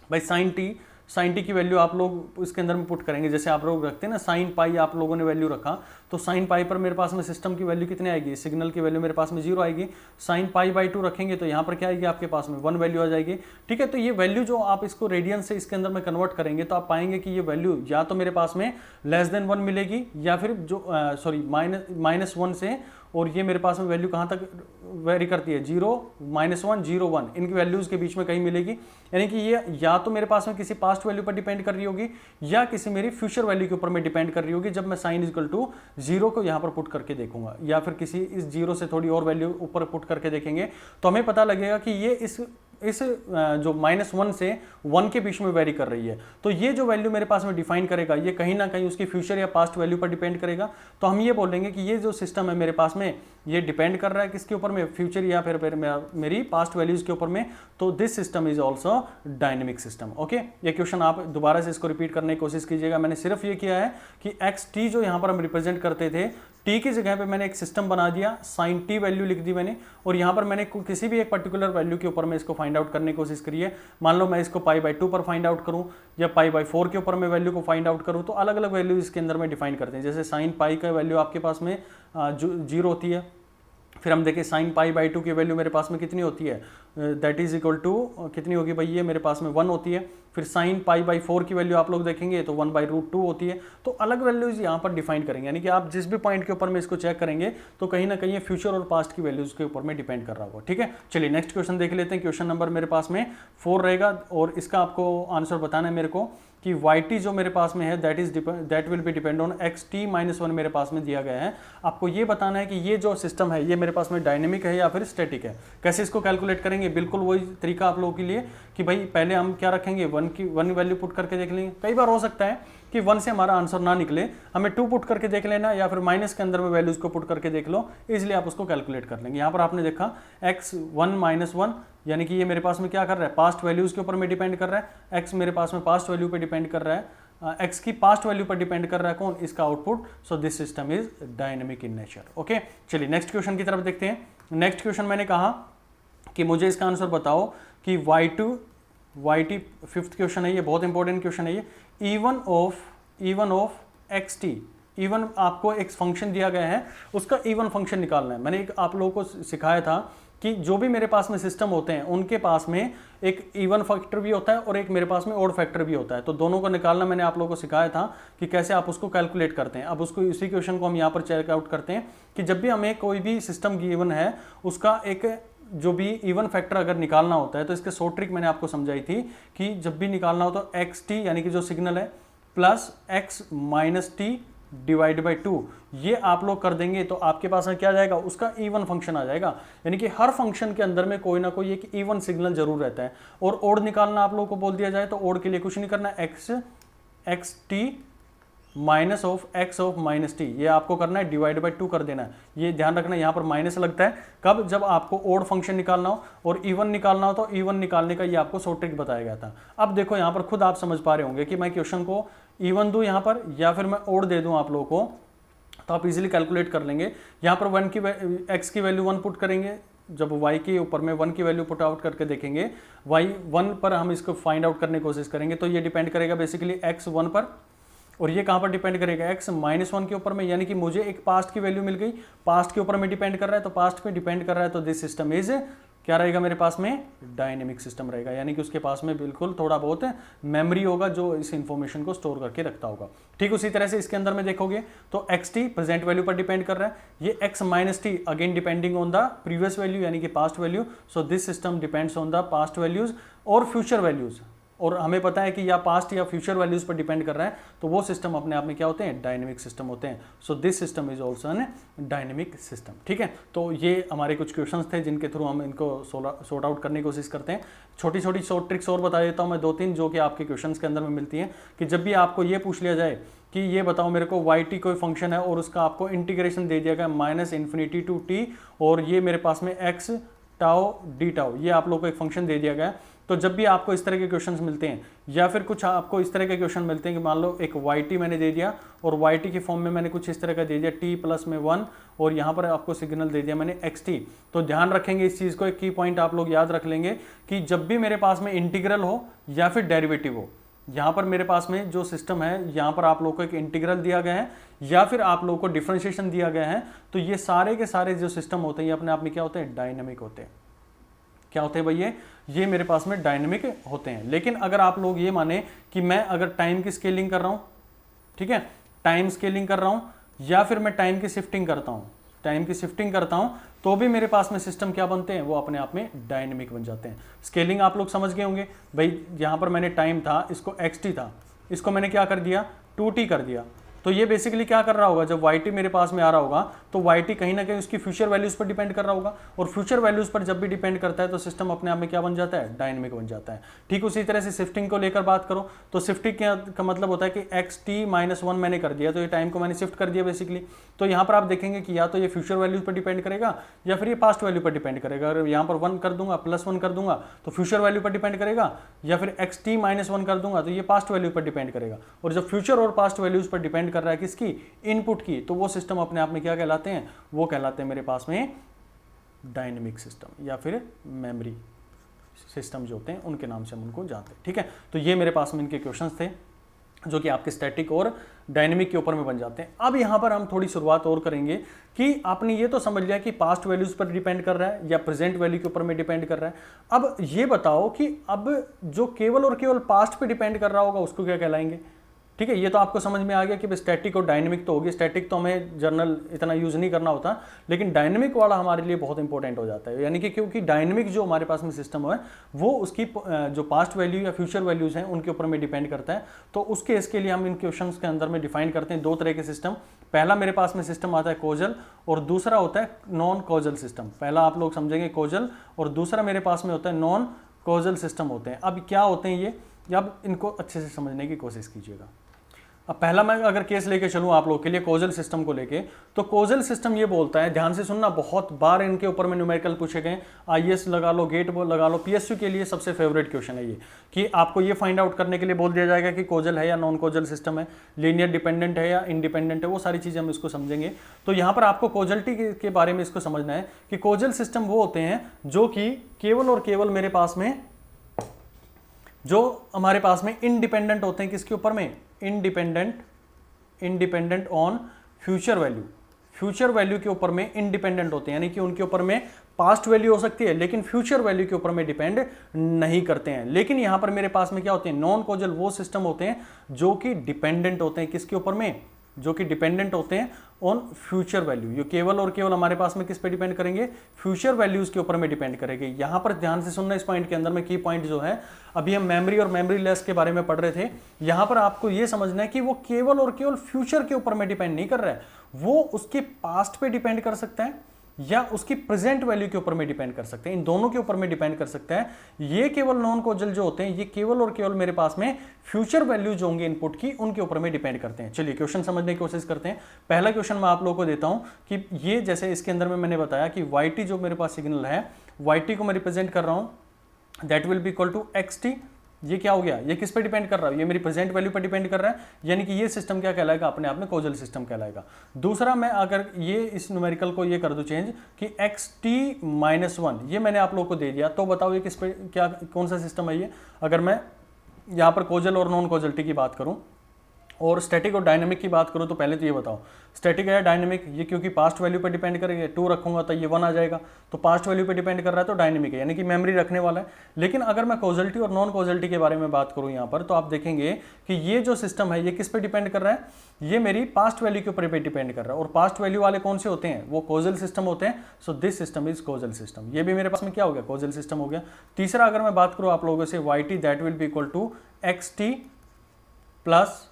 भाई साइन टी की वैल्यू आप लोग इसके अंदर में पुट करेंगे, जैसे आप लोग रखते हैं ना साइन पाई, आप लोगों ने वैल्यू रखा तो साइन पाई पर मेरे पास में सिस्टम की वैल्यू कितनी आएगी, सिग्नल की वैल्यू मेरे पास में 0 आएगी। साइन पाई बाई 2 रखेंगे तो यहाँ पर क्या आएगी आपके पास में 1 वैल्यू आ जाएगी। ठीक है, तो ये वैल्यू जो आप इसको रेडियन से इसके अंदर में कन्वर्ट करेंगे तो आप पाएंगे कि ये वैल्यू या तो मेरे पास में लेस देन 1 मिलेगी या फिर जो सॉरी -1 से, और ये मेरे पास में वैल्यू कहाँ तक वेरी करती है, 0 -1 0 1, इनकी वैल्यूज के बीच में कहीं मिलेगी। यानी कि ये या तो मेरे पास में किसी पास्ट वैल्यू पर डिपेंड कर रही होगी या किसी मेरी फ्यूचर वैल्यू के ऊपर में डिपेंड कर रही होगी जब मैं साइन इक्वल टू 0 को यहाँ पर पुट करके देखूंगा, या फिर किसी इस 0 से थोड़ी और वैल्यू ऊपर पुट करके देखेंगे तो हमें पता लगेगा कि ये इस जो -1 से 1 के बीच में वेरी कर रही है। तो ये जो वैल्यू मेरे पास में डिफाइन करेगा ये कहीं ना कहीं उसकी फ्यूचर या पास्ट वैल्यू पर डिपेंड करेगा। तो हम ये बोलेंगे कि ये जो सिस्टम है मेरे पास में ये डिपेंड कर रहा है किसके ऊपर में, फ्यूचर या फिर मेरी पास्ट वैल्यूज के ऊपर में। तो this system is also dynamic system. Okay, ये क्वेश्चन आप दोबारा से इसको रिपीट करने की कोशिश कीजिएगा। मैंने सिर्फ ये किया है कि एक्स टी जो यहाँ पर हम रिप्रेजेंट करते थे, टी की जगह पे मैंने एक सिस्टम बना दिया, साइन टी वैल्यू लिख दी मैंने, और यहाँ पर मैंने किसी भी एक पर्टिकुलर वैल्यू के ऊपर में इसको फाइंड आउट करने की कोशिश करी है। मान लो मैं इसको पाई बाई 2 पर फाइंड आउट करूँ या पाई बाई 4 के ऊपर में वैल्यू को फाइंड आउट करूँ, तो अलग अलग वैल्यू इसके अंदर में डिफाइन करते हैं। जैसे साइन पाई का वैल्यू आपके पास में 0 होती है, फिर हम देखें साइन पाई बाई 2 की वैल्यू मेरे पास में कितनी होती है, दैट इज इक्वल टू कितनी होगी भाई, ये मेरे पास में 1 होती है। फिर साइन पाई बाई 4 की वैल्यू आप लोग देखेंगे तो 1/√2 होती है। तो अलग वैल्यूज यहाँ पर डिफाइन करेंगे, यानी कि आप जिस भी पॉइंट के ऊपर में इसको चेक करेंगे तो कहीं ना कहीं ये फ्यूचर और पास्ट की वैल्यूज के ऊपर में डिपेंड कर रहा होगा। ठीक है, चलिए नेक्स्ट क्वेश्चन देख लेते हैं। क्वेश्चन नंबर मेरे पास में 4 रहेगा और इसका आपको आंसर बताना है मेरे को कि yt जो मेरे पास में है that will be depend on xt-1 मेरे पास में दिया गया है। आपको ये बताना है कि ये जो सिस्टम है ये मेरे पास में डायनेमिक है या फिर स्टैटिक है। कैसे इसको कैलकुलेट करेंगे, बिल्कुल वही तरीका आप लोगों के लिए कि भाई पहले हम क्या रखेंगे, 1 वैल्यू पुट करके देख लेंगे। कई बार हो सकता है कि 1 से हमारा आंसर ना निकले, हमें 2 पुट करके देख लेना या फिर माइनस के अंदर में वैल्यूज को पुट करके देख लो, इसलिए आप उसको कैलकुलेट कर लेंगे। यहाँ पर आपने देखा x1 -1 यानी कि ये मेरे पास में क्या कर रहा है, पास्ट वैल्यूज के ऊपर में डिपेंड कर रहा है। x मेरे पास में पास्ट वैल्यू पे डिपेंड कर रहा है, x की पास्ट वैल्यू पर डिपेंड कर रहा है कौन, इसका output. So this system is dynamic in nature. Okay, चलिए नेक्स्ट क्वेश्चन की तरफ देखते हैं। नेक्स्ट क्वेश्चन मैंने कहा कि मुझे इसका आंसर बताओ कि yt 5th क्वेश्चन है, ये बहुत इंपॉर्टेंट क्वेश्चन है ये, इवन ऑफ xt। इवन आपको एक फंक्शन दिया गया है, उसका इवन फंक्शन निकालना है। मैंने एक आप लोगों को सिखाया था कि जो भी मेरे पास में सिस्टम होते हैं उनके पास में एक इवन फैक्टर भी होता है और एक मेरे पास में ऑड फैक्टर भी होता है। तो दोनों को निकालना मैंने आप लोगों को सिखाया था कि कैसे आप उसको कैलकुलेट करते हैं। अब उसको इसी क्वेश्चन को हम यहाँ पर चेक आउट करते हैं कि जब भी हमें कोई भी सिस्टम गिवन है उसका एक जो भी इवन फैक्टर अगर निकालना होता है तो इसके शॉर्ट ट्रिक मैंने आपको समझाई थी कि जब भी निकालना हो तो xt यानी कि जो सिग्नल है plus x minus T divide by 2, ये आप लोग कर देंगे तो आपके पास में क्या जाएगा, उसका इवन फंक्शन आ जाएगा। यानी कि हर फंक्शन के अंदर में कोई ना कोई एक इवन सिग्नल जरूर रहता है। और ओड निकालना आप लोगों को बोल दिया जाए तो ओड के लिए कुछ नहीं करना, x T minus of x of minus T, ये आपको करना है डिवाइड बाई 2 कर देना है। ये ध्यान रखना, यहाँ पर माइनस लगता है कब, जब आपको ओड फंक्शन निकालना हो और इवन निकालना हो, तो इवन निकालने का ये आपको शॉर्ट ट्रिक बताया गया था। अब देखो यहाँ पर खुद आप समझ पा रहे होंगे कि मैं क्वेश्चन को इवन दूं यहाँ पर या फिर मैं ओड दे दूं आप लोगों को, तो आप इजीली कैलकुलेट कर लेंगे। यहाँ पर एक्स की वैल्यू 1 पुट करेंगे, जब y के ऊपर में 1 की वैल्यू पुट आउट करके देखेंगे, y 1 पर हम इसको फाइंड आउट करने की कोशिश करेंगे, तो ये डिपेंड करेगा बेसिकली x 1 पर, और ये कहाँ पर डिपेंड करेगा x -1 के ऊपर में, यानी कि मुझे एक पास्ट की वैल्यू मिल गई, पास्ट के ऊपर में डिपेंड कर रहा है, तो पास्ट पे डिपेंड कर रहा है, तो दिस सिस्टम इज क्या रहेगा मेरे पास में, डायनेमिक सिस्टम रहेगा, यानी कि उसके पास में बिल्कुल थोड़ा बहुत मेमोरी होगा जो इस इंफॉर्मेशन को स्टोर करके रखता होगा। ठीक उसी तरह से इसके अंदर में देखोगे तो एक्स टी प्रेजेंट वैल्यू पर डिपेंड कर रहा है, ये x minus T again depending on the previous value यानी कि past value, so this system depends on the past values और फ्यूचर वैल्यूज, और हमें पता है कि या पास्ट या फ्यूचर वैल्यूज पर डिपेंड कर रहा है, तो वो सिस्टम अपने आप में क्या होते हैं, डायनेमिक सिस्टम होते हैं। So this system is also an dynamic system. ठीक है, तो ये हमारे कुछ क्वेश्चंस थे जिनके थ्रू हम इनको सॉर्ट आउट करने की कोशिश करते हैं। छोटी छोटी शॉर्ट ट्रिक्स और बता देता हूँ मैं 2-3 जो कि आपके क्वेश्चंस के अंदर में मिलती हैं, कि जब भी आपको ये पूछ लिया जाए कि ये बताओ मेरे को वाई टी कोई फंक्शन है और उसका आपको इंटीग्रेशन दे दिया गया -∞ टू टी, और ये मेरे पास में एक्स टाओ डी टाओ, ये आप लोग को एक फंक्शन दे दिया गया, तो जब भी आपको इस तरह के क्वेश्चंस मिलते हैं या फिर कुछ आपको इस तरह के क्वेश्चन मिलते हैं कि मान लो एक वाई मैंने दे दिया और वाई की फॉर्म में मैंने कुछ इस तरह का दे दिया t प्लस में 1, और यहाँ पर आपको सिग्नल दे दिया मैंने xt, तो ध्यान रखेंगे इस चीज़ को, एक की पॉइंट आप लोग याद रख लेंगे कि जब भी मेरे पास में इंटीग्रल हो या फिर डेरिवेटिव हो, यहाँ पर मेरे पास में जो सिस्टम है, यहाँ पर आप लोग को एक इंटीग्रल दिया गया है या फिर आप लोगों को डिफरेंशिएशन दिया गया है, तो ये सारे के सारे जो सिस्टम होते हैं ये अपने आप में क्या होते हैं, डायनेमिक होते हैं। क्या होते हैं भैया, ये मेरे पास में डायनेमिक होते हैं। लेकिन अगर आप लोग ये माने कि मैं अगर टाइम की स्केलिंग कर रहा हूँ, ठीक है, टाइम स्केलिंग कर रहा हूँ या फिर मैं टाइम की शिफ्टिंग करता हूँ, टाइम की शिफ्टिंग करता हूँ, तो भी मेरे पास में सिस्टम क्या बनते हैं, वो अपने आप में डायनेमिक बन जाते हैं। स्केलिंग आप लोग समझ गए होंगे भाई, यहाँ पर मैंने टाइम था, इसको xt था, इसको मैंने क्या कर दिया 2t कर दिया, तो ये बेसिकली क्या कर रहा होगा, जब yt मेरे पास में आ रहा होगा तो yt कहीं ना कहीं उसकी फ्यूचर वैल्यूज पर डिपेंड कर रहा होगा, और फ्यूचर वैल्यूज पर जब भी डिपेंड करता है तो सिस्टम अपने आप में क्या बन जाता है, डायनेमिक बन जाता है। ठीक उसी तरह से शिफ्टिंग को लेकर बात करो तो शिफ्टिंग का मतलब होता है कि xt-1 मैंने कर दिया, तो ये टाइम को मैंने शिफ्ट कर दिया बेसिकली, तो यहाँ पर आप देखेंगे कि या तो ये फ्यूचर वैल्यूज पर डिपेंड करेगा या फिर ये पास्ट वैल्यू पर डिपेंड करेगा। अगर यहाँ पर 1 कर दूंगा +1 कर दूंगा तो फ्यूचर वैल्यू पर डिपेंड करेगा, या फिर xt-1 कर दूंगा तो ये पास्ट वैल्यू पर डिपेंड करेगा। और जब फ्यूचर और पास्ट वैल्यूज पर डिपेंड कर रहा है किसकी, इनपुट की, तो वो सिस्टम अपने आप में क्या कहलाते हैं, वो कहलाते हैं मेरे पास में डायनेमिक सिस्टम या फिर मेमोरी सिस्टम जो होते हैं उनके नाम से हम उनको जानते हैं। ठीक है, तो ये मेरे पास में इनके क्वेश्चंस थे जो कि आपके स्टैटिक और डायनेमिक के ऊपर में बन जाते हैं। अब यहाँ पर हम थोड़ी शुरुआत और करेंगे कि आपने ये तो समझ लिया कि पास्ट वैल्यूज पर डिपेंड कर रहा है या प्रेजेंट वैल्यू के ऊपर में डिपेंड कर रहा है। अब ये बताओ कि अब जो केवल और केवल पास्ट पे डिपेंड कर रहा होगा उसको क्या कहलाएंगे। ठीक है, ये तो आपको समझ में आ गया कि स्टैटिक और डायनेमिक तो होगी। स्टैटिक तो हमें जर्नल इतना यूज नहीं करना होता, लेकिन डायनेमिक वाला हमारे लिए बहुत इंपॉर्टेंट हो जाता है, यानी कि क्योंकि डायनेमिक जो हमारे पास में सिस्टम है वो उसकी जो पास्ट वैल्यू या फ्यूचर वैल्यूज हैं उनके ऊपर में डिपेंड करता है। तो उस केस के लिए हम इन क्वेश्चन के अंदर में डिफाइन करते हैं 2 तरह के सिस्टम। पहला मेरे पास में सिस्टम आता है कोजल और दूसरा होता है नॉन कोजल सिस्टम। पहला आप लोग समझेंगे कोजल और दूसरा मेरे पास में होता है नॉन कोजल सिस्टम होते हैं। अब क्या होते हैं ये, अब इनको अच्छे से समझने की कोशिश कीजिएगा। अब पहला मैं अगर केस लेके चलूँ आप लोग के लिए कोजल सिस्टम को लेके, तो कोजल सिस्टम ये बोलता है, ध्यान से सुनना, बहुत बार इनके ऊपर में न्यूमेरिकल पूछे गए, आईएएस लगा लो, गेट लगा लो, पीएसयू के लिए सबसे फेवरेट क्वेश्चन है ये, कि आपको ये फाइंड आउट करने के लिए बोल दिया जाएगा कि कोजल है या नॉन कोजल सिस्टम है, लीनियर डिपेंडेंट है या इंडिपेंडेंट है, वो सारी चीज़ें हम इसको समझेंगे। तो यहाँ पर आपको कोजलिटी के बारे में इसको समझना है कि कोजल सिस्टम वो होते हैं जो कि केवल और केवल मेरे पास में, जो हमारे पास में इंडिपेंडेंट होते हैं किसके ऊपर में, independent on future value, future value के ऊपर में इंडिपेंडेंट होते हैं, यानी कि उनके ऊपर में पास्ट वैल्यू हो सकती है लेकिन फ्यूचर वैल्यू के ऊपर में डिपेंड नहीं करते हैं। लेकिन यहां पर मेरे पास में क्या होते हैं, नॉन कोजल वो सिस्टम होते हैं जो कि डिपेंडेंट होते हैं किसके ऊपर में, जो कि डिपेंडेंट होते हैं ऑन फ्यूचर वैल्यू। ये केवल और केवल हमारे पास में किस पे डिपेंड करेंगे, फ्यूचर वैल्यूज के ऊपर में डिपेंड करेंगे। यहां पर ध्यान से सुनना, इस पॉइंट के अंदर में की पॉइंट जो है, अभी हम मेमोरी और मेमोरी लेस के बारे में पढ़ रहे थे, यहां पर आपको ये समझना है कि वो केवल और केवल फ्यूचर के ऊपर में डिपेंड नहीं कर रहा है, वो उसके पास्ट पे डिपेंड कर सकता है, या उसकी प्रेजेंट वैल्यू के ऊपर में डिपेंड कर सकते हैं, इन दोनों के ऊपर में डिपेंड कर सकता है। ये केवल नॉन कॉजल जो होते हैं ये केवल और केवल मेरे पास में फ्यूचर वैल्यू जो होंगे इनपुट की उनके ऊपर में डिपेंड करते हैं। चलिए क्वेश्चन समझने की कोशिश करते हैं। पहला क्वेश्चन मैं आप लोगों को देता हूं कि ये जैसे इसके अंदर में मैंने बताया कि yt जो मेरे पास सिग्नल है yt को मैं रिप्रेजेंट कर रहा हूं that will be equal to xt। ये क्या हो गया, ये किस पे डिपेंड कर रहा है, ये मेरी प्रेजेंट वैल्यू पर डिपेंड कर रहा है, यानी कि ये सिस्टम क्या कहलाएगा, अपने आप में कॉजल सिस्टम कहलाएगा। दूसरा मैं अगर ये इस न्यूमेरिकल को ये कर दूं चेंज कि xt-1 ये मैंने आप लोगों को दे दिया, तो बताओ ये किस पे क्या कौन सा सिस्टम है ये। अगर मैं यहाँ पर कॉजल और नॉन कॉजलिटी की बात करूँ और स्टैटिक और डायनेमिक की बात करूं तो पहले तो ये बताओ स्टैटिक है डायनेमिक, ये क्योंकि पास्ट वैल्यू पे डिपेंड करेगा, 2 रखूंगा तो ये 1 आ जाएगा, तो पास्ट वैल्यू पे डिपेंड कर रहा है तो डायनेमिक है, यानी कि मेमोरी रखने वाला है। लेकिन अगर मैं कॉजलिटी और नॉन कॉजलिटी के बारे में बात करूं यहाँ पर तो आप देखेंगे कि ये जो सिस्टम है ये किस पे डिपेंड कर रहा है, ये मेरी पास्ट वैल्यू के ऊपर डिपेंड कर रहा है, और पास्ट वैल्यू वाले कौन से होते हैं, वो कॉजल सिस्टम होते हैं। So this system is causal system, ये भी मेरे पास में क्या हो गया, कॉजल सिस्टम हो गया। तीसरा अगर मैं बात करूं आप लोगों से yt that will be equal to xt plus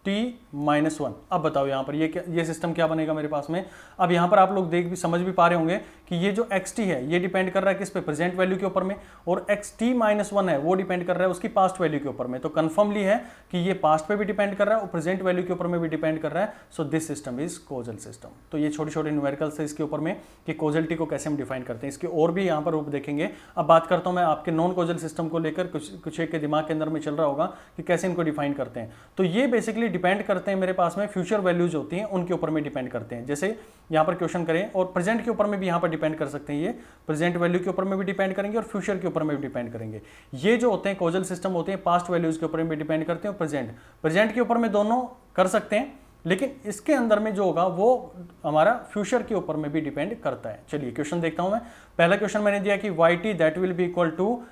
xt-1। अब बताओ यहाँ पर ये सिस्टम क्या बनेगा मेरे पास में। अब यहाँ पर आप लोग देख भी समझ भी पा रहे होंगे कि ये जो xt है ये डिपेंड कर रहा है किस पे, प्रेजेंट वैल्यू के ऊपर में, और xt-1 है वो डिपेंड कर रहा है उसकी पास्ट वैल्यू के ऊपर में। तो कंफर्मली है कि ये पास्ट पे भी डिपेंड कर रहा है और प्रेजेंट वैल्यू के ऊपर में भी डिपेंड कर रहा है। So this system is causal system. तो ये छोटे छोटे न्यूमेरिकल्स है इसके ऊपर में कि कॉजलिटी को कैसे हम डिफाइन करते हैं, इसके और भी यहाँ पर रूप देखेंगे। अब बात करता हूँ मैं आपके नॉन कॉजल सिस्टम को लेकर, कुछ एक के दिमाग के अंदर में चल रहा होगा कि कैसे इनको डिफाइन करते हैं। तो ये बेसिकली डिपेंड करते हैं मेरे पास में फ्यूचर वैल्यूज होती हैं उनके ऊपर में डिपेंड करते हैं। जैसे यहाँ पर क्वेश्चन करें और प्रेजेंट के ऊपर में भी यहाँ पर डिपेंड कर सकते हैं, ये प्रेजेंट वैल्यू के ऊपर में भी डिपेंड करेंगे और फ्यूचर के ऊपर में भी डिपेंड करेंगे। ये जो होते हैं कॉजल सिस्टम होते हैं पास्ट वैल्यूज के ऊपर में भी डिपेंड करते हैं और प्रेजेंट के ऊपर में दोनों कर सकते हैं, लेकिन इसके अंदर में जो होगा वो हमारा फ्यूचर के ऊपर में भी डिपेंड करता है। चलिए क्वेश्चन देखता हूं मैं। पहला क्वेश्चन मैंने दिया कि yt that will be equal to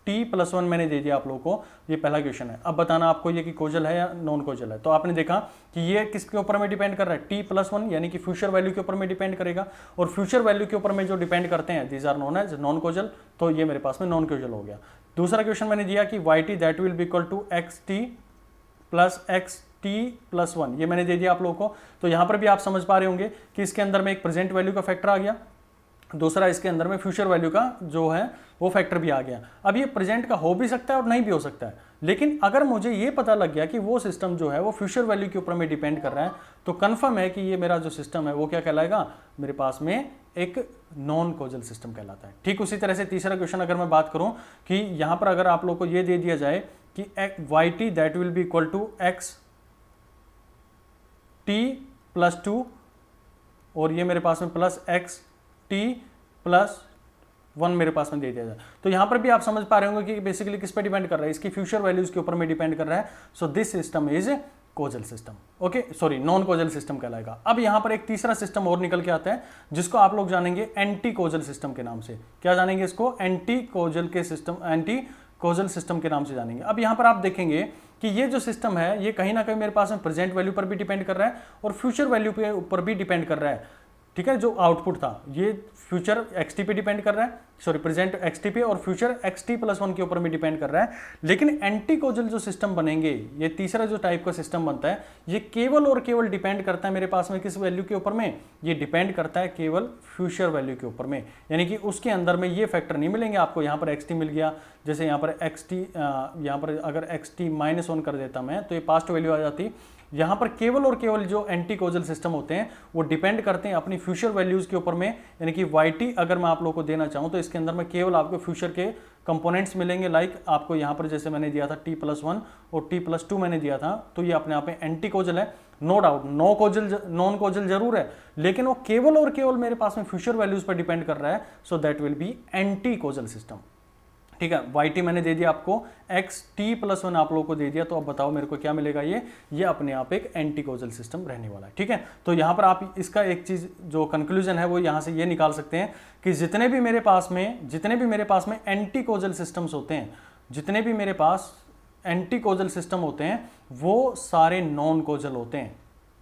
xt+1 मैंने दे दिया आप लोगों को, ये पहला क्वेश्चन है। अब बताना आपको ये कि कॉजल है या नॉन कॉजल है। तो आपने देखा कि ये किसके ऊपर में डिपेंड कर रहा है, t+1 यानी कि फ्यूचर वैल्यू के ऊपर में डिपेंड करेगा, और फ्यूचर वैल्यू के ऊपर में जो डिपेंड करते हैं these are known as non causal. तो ये मेरे पास में नॉन कॉजल हो गया। दूसरा क्वेश्चन मैंने दिया कि yt that will be equal to xt+1 ये मैंने दे दिया आप लोगों को। तो यहां पर भी आप समझ पा रहे होंगे कि इसके अंदर में एक प्रेजेंट वैल्यू का फैक्टर आ गया, दूसरा इसके अंदर में फ्यूचर वैल्यू का जो है वो फैक्टर भी आ गया। अब ये प्रेजेंट का हो भी सकता है और नहीं भी हो सकता है, लेकिन अगर मुझे ये पता लग गया कि वो सिस्टम जो है वो फ्यूचर वैल्यू के ऊपर में डिपेंड कर रहा है, तो कंफर्म है कि ये मेरा जो सिस्टम है वो क्या कहलाएगा, मेरे पास में एक नॉन कॉजल सिस्टम कहलाता है। ठीक उसी तरह से तीसरा क्वेश्चन अगर मैं बात करूं कि यहां पर अगर आप लोग को ये दे दिया जाए कि yt that will be equal to xt+2 और ये मेरे पास में प्लस xt+1 मेरे पास में दे दिया जाए, तो यहां पर भी आप समझ पा रहे होंगे कि बेसिकली किस पे डिपेंड कर रहा है, इसकी फ्यूचर वैल्यूज के ऊपर में डिपेंड कर रहा है। So this system is causal system, okay sorry non causal system कहलाएगा। अब यहां पर एक तीसरा सिस्टम और निकल के आता है जिसको आप लोग जानेंगे एंटी कॉजल सिस्टम के नाम से। क्या जानेंगे इसको, एंटी कॉजल सिस्टम के नाम से जानेंगे। अब यहां पर आप देखेंगे कि ये जो सिस्टम है ये कहीं ना कहीं मेरे पास में प्रेजेंट वैल्यू पर भी डिपेंड कर रहा है और फ्यूचर वैल्यू के ऊपर भी डिपेंड कर रहा है। ठीक है, जो आउटपुट था ये फ्यूचर xt पे डिपेंड कर रहा है, सॉरी प्रेजेंट xt पे और फ्यूचर xt+1 के ऊपर में डिपेंड कर रहा है। लेकिन एंटी कॉजल जो सिस्टम बनेंगे, ये तीसरा जो टाइप का सिस्टम बनता है, ये केवल और केवल डिपेंड करता है मेरे पास में किस वैल्यू के ऊपर में, ये डिपेंड करता है केवल फ्यूचर वैल्यू के ऊपर में, यानी कि उसके अंदर में ये फैक्टर नहीं मिलेंगे आपको। यहाँ पर xt मिल गया, जैसे यहाँ पर यहाँ पर अगर xt-1 कर देता मैं तो ये पास्ट वैल्यू आ जाती। यहाँ पर केवल और केवल जो एंटी कॉजल सिस्टम होते हैं वो डिपेंड करते हैं अपनी फ्यूचर वैल्यूज के ऊपर में, यानी कि yt अगर मैं आप लोगों को देना चाहूँ तो इसके अंदर में केवल आपको फ्यूचर के कंपोनेंट्स मिलेंगे। लाइक आपको यहाँ पर जैसे मैंने दिया था t+1 और t+2 मैंने दिया था, तो ये अपने आप में एंटी कॉजल है, नो डाउट। नॉन कॉजल जरूर है, लेकिन वो केवल और केवल मेरे पास में फ्यूचर वैल्यूज पर डिपेंड कर रहा है। So that will B anti causal system. ठीक है, yt मैंने दे दिया आपको, xt+1 आप लोगों को दे दिया, तो अब बताओ मेरे को क्या मिलेगा, ये अपने आप एक एंटी कॉजल सिस्टम रहने वाला है। ठीक है, तो यहां पर आप इसका एक चीज जो कंक्लूजन है वो यहां से ये निकाल सकते हैं कि जितने भी मेरे पास में एंटी कॉजल सिस्टम्स होते हैं, जितने भी मेरे पास एंटी कॉजल सिस्टम होते हैं वो सारे नॉन कॉजल होते हैं।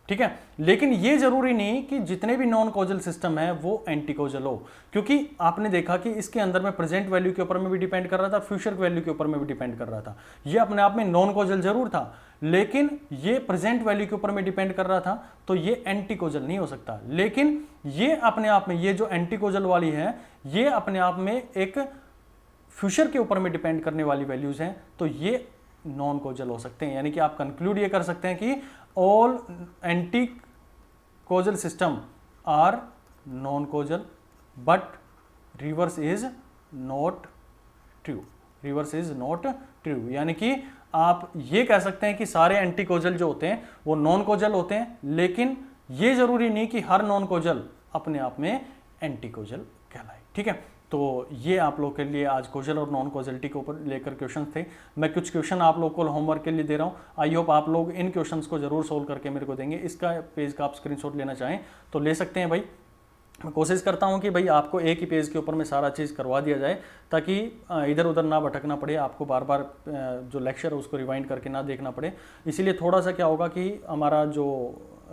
ठीक है। लेकिन ये जरूरी नहीं कि जितने भी नॉन कॉजल सिस्टम है वो एंटी कॉजल हो, क्योंकि आपने देखा कि इसके अंदर में प्रेजेंट वैल्यू के ऊपर में भी डिपेंड कर रहा था, फ्यूचर वैल्यू के ऊपर में भी डिपेंड कर रहा था। ये अपने आप में नॉन कॉजल जरूर था, लेकिन ये प्रेजेंट वैल्यू के ऊपर में डिपेंड कर रहा था, तो ये एंटी कॉजल नहीं हो सकता। लेकिन ये अपने आप में, ये जो एंटी कॉजल वाली है, ये अपने आप में एक फ्यूचर के ऊपर में डिपेंड करने वाली वैल्यूज हैं, तो ये नॉन कॉजल हो सकते हैं। यानी कि आप कंक्लूड ये कर सकते हैं कि all anti causal system are non causal, but reverse is not true. Reverse is not true, यानी कि आप ये कह सकते हैं कि सारे एंटी कॉजल जो होते हैं वो नॉन कॉजल होते हैं, लेकिन ये जरूरी नहीं कि हर नॉन कॉजल अपने आप में एंटी कॉजल कहलाए। ठीक है, तो ये आप लोग के लिए आज कॉजल और नॉन कॉजलिटी के ऊपर लेकर क्वेश्चन थे। मैं कुछ क्वेश्चन आप लोग को होमवर्क के लिए दे रहा हूँ। आई होप आप लोग इन क्वेश्चंस को जरूर सोल्व करके मेरे को देंगे। इसका पेज का आप स्क्रीनशॉट लेना चाहें तो ले सकते हैं भाई। मैं कोशिश करता हूं कि भाई आपको एक ही पेज के ऊपर में सारा चीज़ करवा दिया जाए, ताकि इधर उधर ना भटकना पड़े, आपको बार बार जो लेक्चर है उसको रिवाइंड करके ना देखना पड़े। इसीलिए थोड़ा सा क्या होगा कि हमारा जो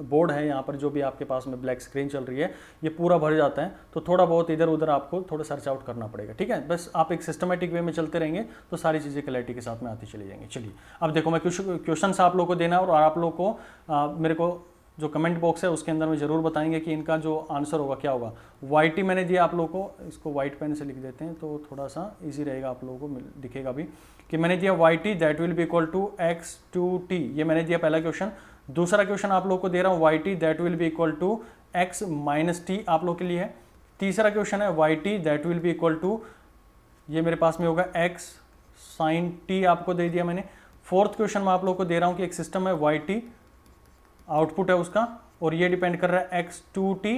बोर्ड है, यहाँ पर जो भी आपके पास में ब्लैक स्क्रीन चल रही है, ये पूरा भर जाता है, तो थोड़ा बहुत इधर उधर आपको थोड़ा सर्च आउट करना पड़ेगा। ठीक है, बस आप एक सिस्टमेटिक वे में चलते रहेंगे तो सारी चीज़ें क्लैरिटी के साथ में आती चली जाएंगी। चलिए अब देखो, मैं कुछ क्वेश्चन आप लोग को देना है, और आप लोग को मेरे को जो कमेंट बॉक्स है उसके अंदर में जरूर बताएंगे कि इनका जो आंसर होगा क्या होगा। वाईटी मैंने दिया आप लोगों को, इसको वाइट पेन से लिख देते हैं तो थोड़ा सा इजी रहेगा, आप लोगों को दिखेगा भी कि मैंने दिया YT that will be equal to x2t। ये मैंने दिया पहला क्वेश्चन। दूसरा क्वेश्चन आप लोग को दे रहा हूँ YT that will be equal to x minus T, आप लोग के लिए है। तीसरा क्वेश्चन है YT that will be equal to, ये मेरे पास में होगा x साइन टी, आपको दे दिया मैंने। फोर्थ क्वेश्चन मैं आप लोग को दे रहा हूँ कि एक सिस्टम है वाईटी, आउटपुट है उसका, और ये डिपेंड कर रहा है x2t,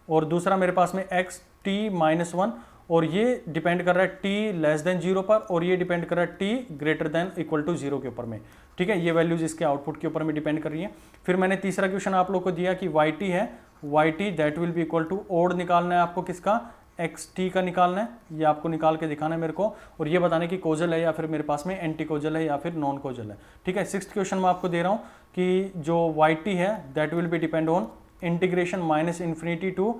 और दूसरा मेरे पास में xt माइनस 1, और ये डिपेंड कर रहा है t लेस देन 0 पर, और ये डिपेंड कर रहा है t greater than equal to 0 के ऊपर में। ठीक है, ये वैल्यूज इसके आउटपुट के ऊपर में डिपेंड कर रही है। फिर मैंने तीसरा क्वेश्चन आप लोग को दिया कि yt है, yt that will be equal to, odd निकालना है आपको किसका, xt का निकालना है, ये आपको निकाल के दिखाना है मेरे को, और ये बताने की कोजल है या फिर मेरे पास में एंटी कोजल है या फिर नॉन कोजल है। ठीक है, सिक्स्थ क्वेश्चन मैं आपको दे रहा हूँ कि जो yt है that will be depend on integration minus infinity to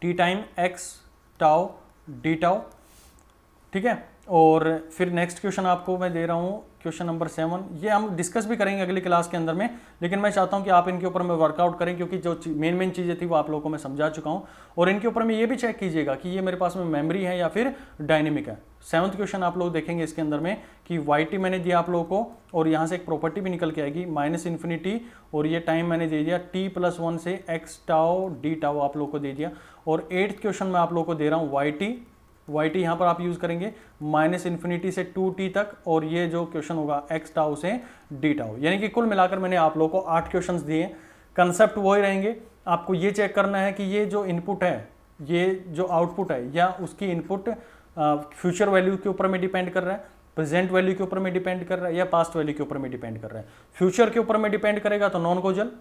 T time x tau D tau. ठीक है, और फिर नेक्स्ट क्वेश्चन आपको मैं दे रहा हूँ क्वेश्चन नंबर 7। ये हम डिस्कस भी करेंगे अगली क्लास के अंदर में, लेकिन मैं चाहता हूँ कि आप इनके ऊपर में वर्कआउट करें, क्योंकि जो मेन चीज़ें थी वो आप लोगों को मैं समझा चुका हूँ। और इनके ऊपर में ये भी चेक कीजिएगा कि ये मेरे पास में मेमोरी है या फिर डायनेमिक है। 7th क्वेश्चन आप लोग देखेंगे इसके अंदर में कि वाईटी मैंने दिया आप लोगों को, और यहाँ से एक प्रॉपर्टी भी निकल के आएगी माइनस इन्फिनिटी, और ये टाइम मैंने दे दिया t+1 से x टाउ डी टाउ आप लोग को दे दिया। और 8th क्वेश्चन मैं आप लोग को दे रहा हूँ वाईटी यहाँ पर आप यूज करेंगे माइनस इन्फिनिटी से 2t तक, और ये जो क्वेश्चन होगा x टाउ से डी टाउ। यानी कि कुल मिलाकर मैंने आप लोगों को 8 क्वेश्चंस दिए। कंसेप्ट वही रहेंगे, आपको ये चेक करना है कि ये जो इनपुट है, ये जो आउटपुट है, या उसकी इनपुट फ्यूचर वैल्यू के ऊपर में डिपेंड कर रहा है, प्रेजेंट वैल्यू के ऊपर में डिपेंड कर रहा है, या पास्ट वैल्यू के ऊपर में डिपेंड कर रहा है। फ्यूचर के ऊपर में डिपेंड करेगा तो नॉन कोजल,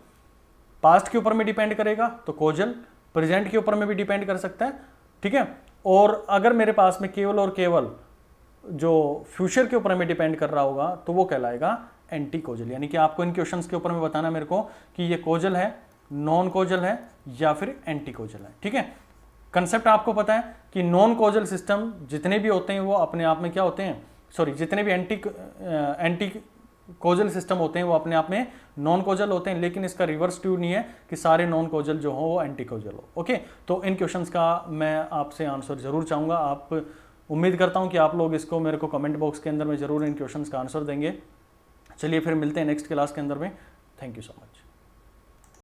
पास्ट के ऊपर में डिपेंड करेगा तो कोजल, प्रेजेंट के ऊपर में भी डिपेंड कर सकता है। ठीक है, और अगर मेरे पास में केवल और केवल जो फ्यूचर के ऊपर में डिपेंड कर रहा होगा तो वो कहलाएगा एंटी कोजल। यानी कि आपको इन क्वेश्चंस के ऊपर में बताना मेरे को कि ये कोजल है, नॉन कोजल है, या फिर एंटी कोजल है। ठीक है, कंसेप्ट आपको पता है कि नॉन कोजल सिस्टम जितने भी होते हैं वो अपने आप में क्या होते हैं, जितने भी एंटी कोजल सिस्टम होते हैं वो अपने आप में नॉन कोजल होते हैं, लेकिन इसका रिवर्स ट्रू नहीं है कि सारे नॉन कोजल जो हो वो एंटी कोजल हो। ओके, तो इन क्वेश्चंस का मैं आपसे आंसर जरूर चाहूँगा। आप उम्मीद करता हूँ कि आप लोग इसको मेरे को कमेंट बॉक्स के अंदर में जरूर इन क्वेश्चंस का आंसर देंगे। चलिए फिर मिलते हैं नेक्स्ट क्लास के अंदर में। Thank you so much.